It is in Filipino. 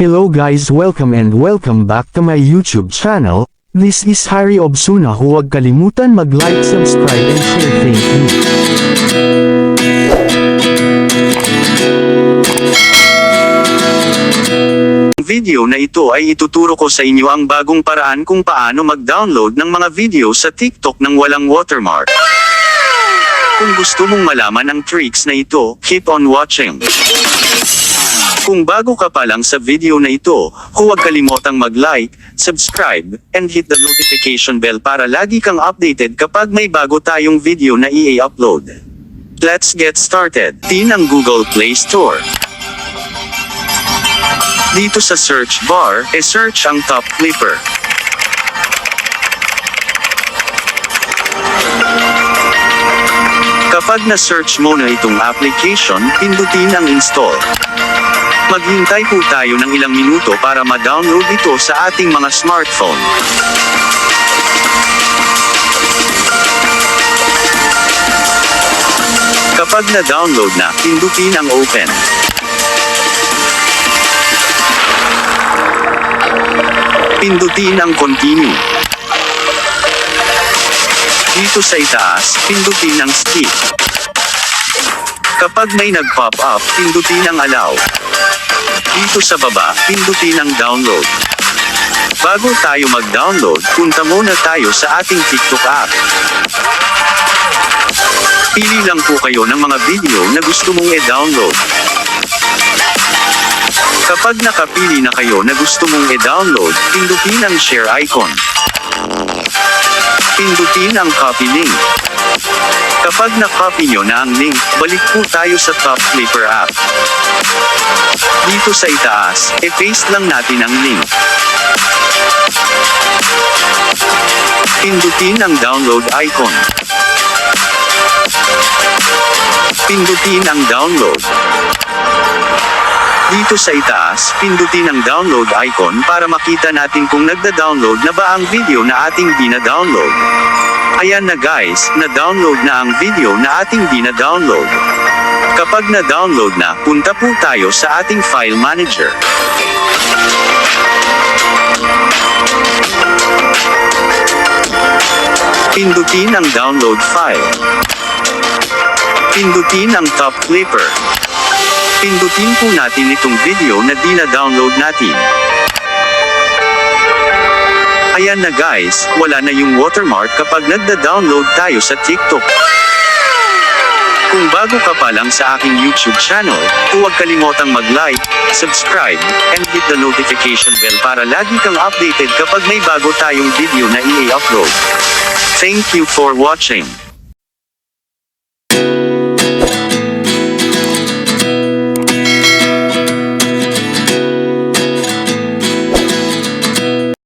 Hello guys, welcome back to my YouTube channel. This is Harry Obsuna. Huwag kalimutan mag-like, subscribe and share. Thank you. Video na ito ay ituturo ko sa inyo ang bagong paraan kung paano mag-download ng mga video sa TikTok ng walang watermark. Kung gusto mong malaman ang tricks na ito, keep on watching. Kung bago ka pa lang sa video na ito, huwag kalimutang mag-like, subscribe, and hit the notification bell para lagi kang updated kapag may bago tayong video na i-upload. Let's get started. Tin ang Google Play Store. Dito sa search bar, search ang Top Clipper. Kapag na-search mo na itong application, pindutin ang install. Maghintay po tayo ng ilang minuto para ma-download ito sa ating mga smartphone. Kapag na-download na, pindutin ang open. Pindutin ang continue. Dito sa itaas, pindutin ang skip. Kapag may nag-pop up, pindutin ang allow. Dito sa baba, pindutin ang download. Bago tayo mag-download, punta muna tayo sa ating TikTok app. Pili lang po kayo ng mga video na gusto mong i-download. Kapag nakapili na kayo na gusto mong i-download, pindutin ang share icon. Pindutin ang copy link. Kapag na-copy nyo na ang link, balik po tayo sa Top Clipper app. Dito sa itaas, paste lang natin ang link. Pindutin ang download icon. Pindutin ang download. Dito sa itaas, pindutin ang download icon para makita natin kung nagda-download na ba ang video na ating dina-download. Ayan na guys, na-download na ang video na ating dina-download. Kapag na-download na, punta po tayo sa ating file manager. Pindutin ang download file. Pindutin ang Top Clipper. Pindutin po natin itong video na dina-download natin. Ayan na guys, wala na yung watermark kapag nagda-download tayo sa TikTok. Kung bago ka pa lang sa aking YouTube channel, huwag kalimutang mag-like, subscribe, and hit the notification bell para lagi kang updated kapag may bago tayong video na i-upload. Thank you for watching.